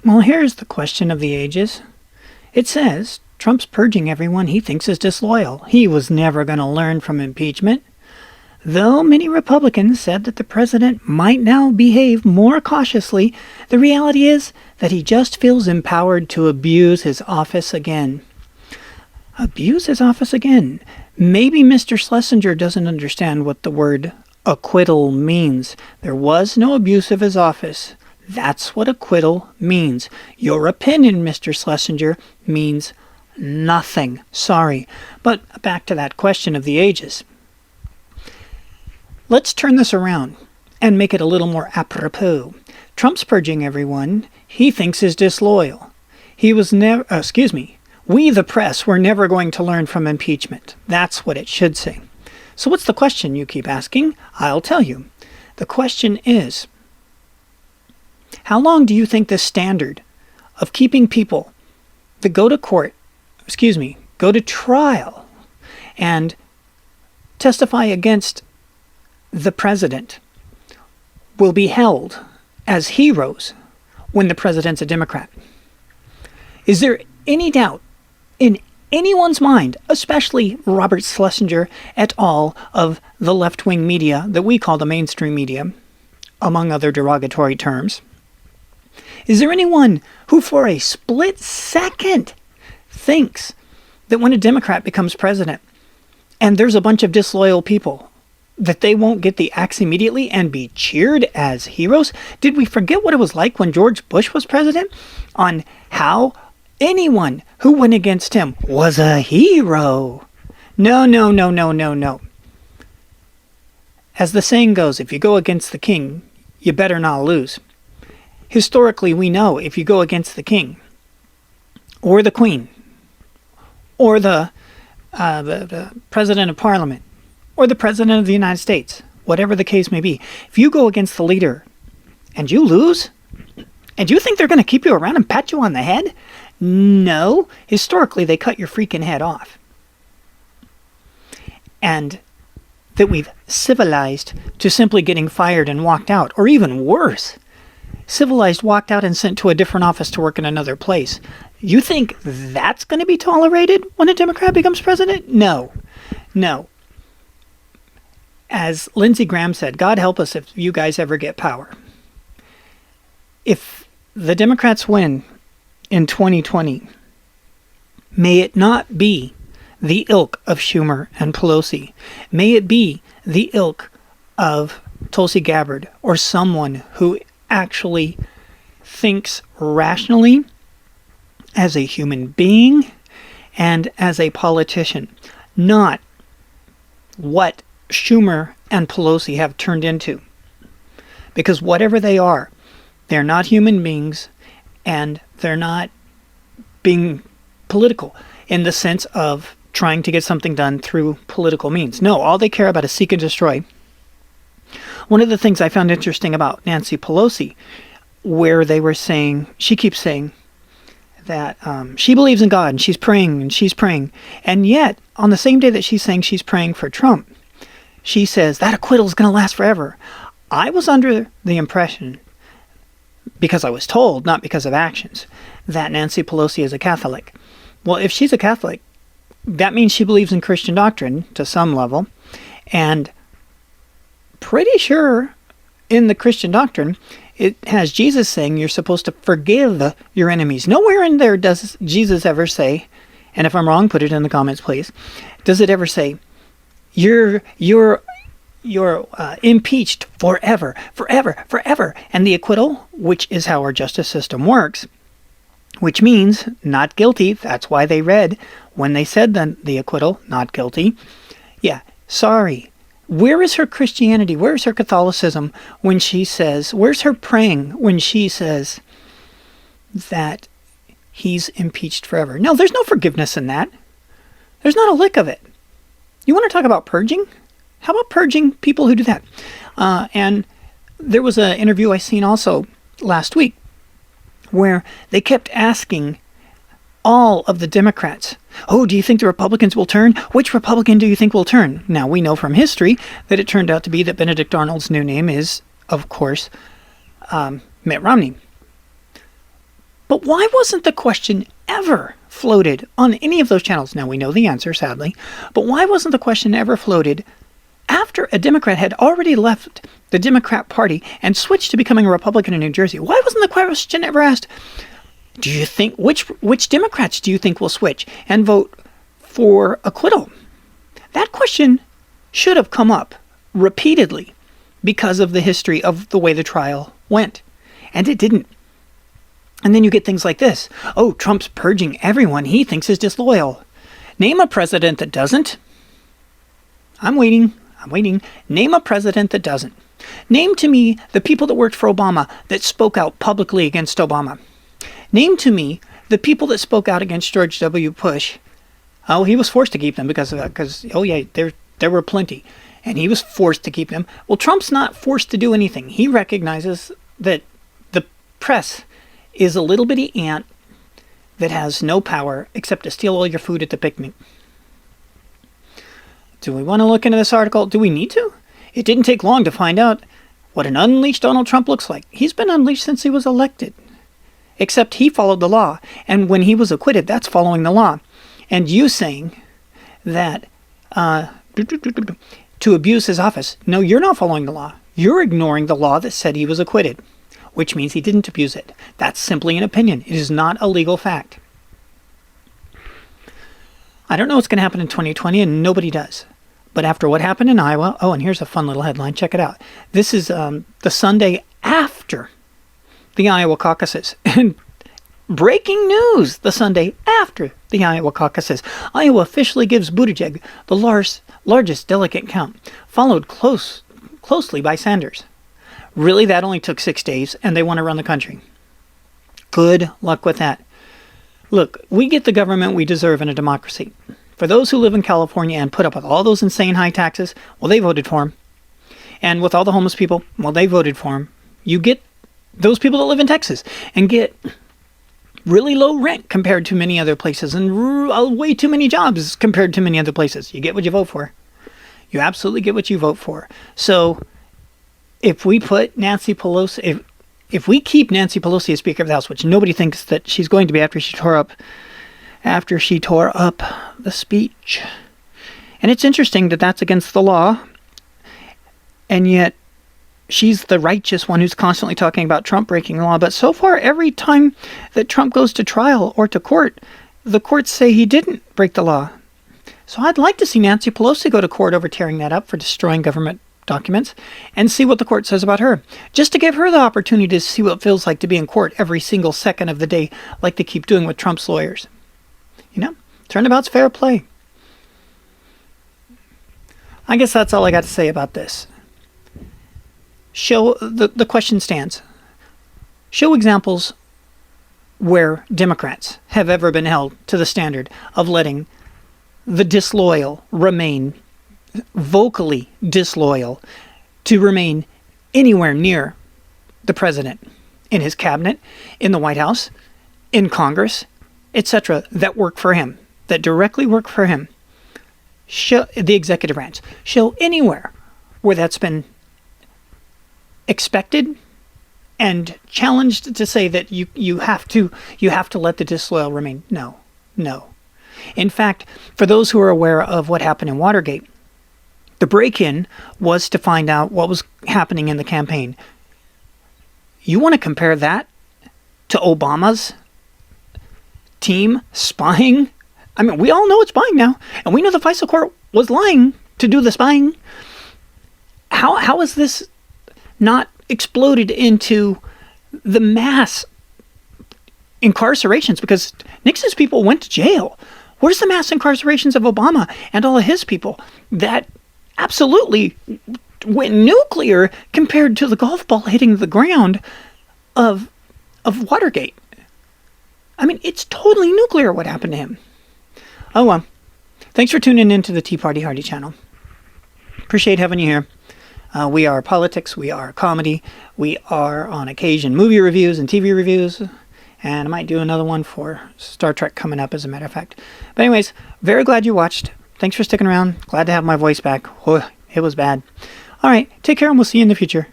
Well, here's the question of the ages. It says Trump's purging everyone he thinks is disloyal. He was never going to learn from impeachment. Though many Republicans said that the president might now behave more cautiously, the reality is that he just feels empowered to abuse his office again. Abuse his office again. Maybe Mr. Schlesinger doesn't understand what the word acquittal means. There was no abuse of his office. That's what acquittal means. Your opinion, Mr. Schlesinger, means nothing. Sorry. But back to that question of the ages. Let's turn this around and make it a little more apropos. Trump's purging everyone he thinks is disloyal. We, the press, were never going to learn from impeachment. That's what it should say. So what's the question you keep asking? I'll tell you. The question is, how long do you think this standard of keeping people that go to trial and testify against the president will be held as heroes when the president's a Democrat? Is there any doubt in anyone's mind, especially Robert Schlesinger et al. Of the left-wing media that we call the mainstream media, among other derogatory terms? Is there anyone who for a split second thinks that when a Democrat becomes president and there's a bunch of disloyal people, that they won't get the axe immediately and be cheered as heroes? Did we forget what it was like when George Bush was president? On how anyone who went against him was a hero? No. As the saying goes, if you go against the king, you better not lose. Historically, we know if you go against the king, or the queen, or the president of parliament, or the president of the United States, whatever the case may be, if you go against the leader and you lose, and you think they're going to keep you around and pat you on the head? No. Historically, they cut your freaking head off. And that we've civilized to simply getting fired and walked out, or even worse, civilized, walked out and sent to a different office to work in another place. You think that's going to be tolerated when a Democrat becomes president? No. As Lindsey Graham said, God help us if you guys ever get power. If the Democrats win in 2020, may it not be the ilk of Schumer and Pelosi. May it be the ilk of Tulsi Gabbard, or someone who actually thinks rationally as a human being and as a politician, not what Schumer and Pelosi have turned into. Because whatever they are, they're not human beings, and they're not being political in the sense of trying to get something done through political means. No, all they care about is seek and destroy. One of the things I found interesting about Nancy Pelosi, where they were saying, she keeps saying that she believes in God and she's praying. And yet, on the same day that she's saying she's praying for Trump, she says that acquittal is going to last forever. I was under the impression, because I was told, not because of actions, that Nancy Pelosi is a Catholic. Well, if she's a Catholic, that means she believes in Christian doctrine to some level. And pretty sure in the Christian doctrine, it has Jesus saying you're supposed to forgive your enemies. Nowhere in there does Jesus ever say, and if I'm wrong, put it in the comments, please. Does it ever say, you're impeached forever. And the acquittal, which is how our justice system works, which means not guilty. That's why they read when they said the acquittal, not guilty. Yeah, sorry. Where is her Christianity? Where is her Catholicism when she says, where's her praying when she says that he's impeached forever? No, there's no forgiveness in that. There's not a lick of it. You want to talk about purging? How about purging people who do that? And there was an interview I seen also last week where they kept asking all of the Democrats, oh, do you think the Republicans will turn? Which Republican do you think will turn? Now, we know from history that it turned out to be that Benedict Arnold's new name is, of course, Mitt Romney. But why wasn't the question ever floated on any of those channels? Now, we know the answer, sadly, but why wasn't the question ever floated after a Democrat had already left the Democrat Party and switched to becoming a Republican in New Jersey? Why wasn't the question ever asked, do you think, which Democrats do you think will switch and vote for acquittal? That question should have come up repeatedly because of the history of the way the trial went. And it didn't. And then you get things like this. Oh, Trump's purging everyone he thinks is disloyal. Name a president that doesn't. I'm waiting. Name a president that doesn't. Name to me the people that worked for Obama that spoke out publicly against Obama. Name to me the people that spoke out against George W. Bush. Oh, he was forced to keep them because oh yeah, there were plenty. And he was forced to keep them. Well, Trump's not forced to do anything. He recognizes that the press is a little bitty ant that has no power except to steal all your food at the picnic. Do we want to look into this article? Do we need to? It didn't take long to find out what an unleashed Donald Trump looks like. He's been unleashed since he was elected. Except he followed the law. And when he was acquitted, that's following the law. And you saying that to abuse his office. No, you're not following the law. You're ignoring the law that said he was acquitted, which means he didn't abuse it. That's simply an opinion. It is not a legal fact. I don't know what's going to happen in 2020, and nobody does. But after what happened in Iowa, oh, and here's a fun little headline. Check it out. This is the Sunday after the Iowa caucuses. And breaking news, the Sunday after the Iowa caucuses. Iowa officially gives Buttigieg the largest delegate count, followed closely by Sanders. Really, that only took 6 days, and they want to run the country. Good luck with that. Look, we get the government we deserve in a democracy. For those who live in California and put up with all those insane high taxes, well, they voted for him. And with all the homeless people, well, they voted for him. You get those people that live in Texas and get really low rent compared to many other places and way too many jobs compared to many other places. You get what you vote for. You absolutely get what you vote for. So if we put Nancy Pelosi, if we keep Nancy Pelosi as Speaker of the House, which nobody thinks that she's going to be after she tore up the speech. And it's interesting that that's against the law, and yet she's the righteous one who's constantly talking about Trump breaking the law. But so far, every time that Trump goes to trial or to court, the courts say he didn't break the law. So I'd like to see Nancy Pelosi go to court over tearing that up for destroying government documents and see what the court says about her. Just to give her the opportunity to see what it feels like to be in court every single second of the day, like they keep doing with Trump's lawyers. You know, turnabout's fair play. I guess that's all I got to say about this. Show the question stands. Show examples where Democrats have ever been held to the standard of letting the disloyal remain vocally disloyal, to remain anywhere near the president, in his cabinet, in the White House, in Congress, etc., that work for him, that directly work for him. Show the executive branch. Show anywhere where that's been expected and challenged to say that you have to let the disloyal remain. No. In fact, for those who are aware of what happened in Watergate, the break-in was to find out what was happening in the campaign. You want to compare that to Obama's team spying? I mean, we all know it's spying now, and we know the FISA court was lying to do the spying. How is this not exploded into the mass incarcerations? Because Nixon's people went to jail. Where's the mass incarcerations of Obama and all of his people that absolutely went nuclear compared to the golf ball hitting the ground of Watergate? I mean, it's totally nuclear what happened to him. Oh well. Thanks for tuning into the Tea Party Hardy channel. Appreciate having you here. We are politics, we are comedy, we are on occasion movie reviews and TV reviews, and I might do another one for Star Trek coming up, as a matter of fact. But anyways, very glad you watched. Thanks for sticking around. Glad to have my voice back. Oh, it was bad. All right, take care, and we'll see you in the future.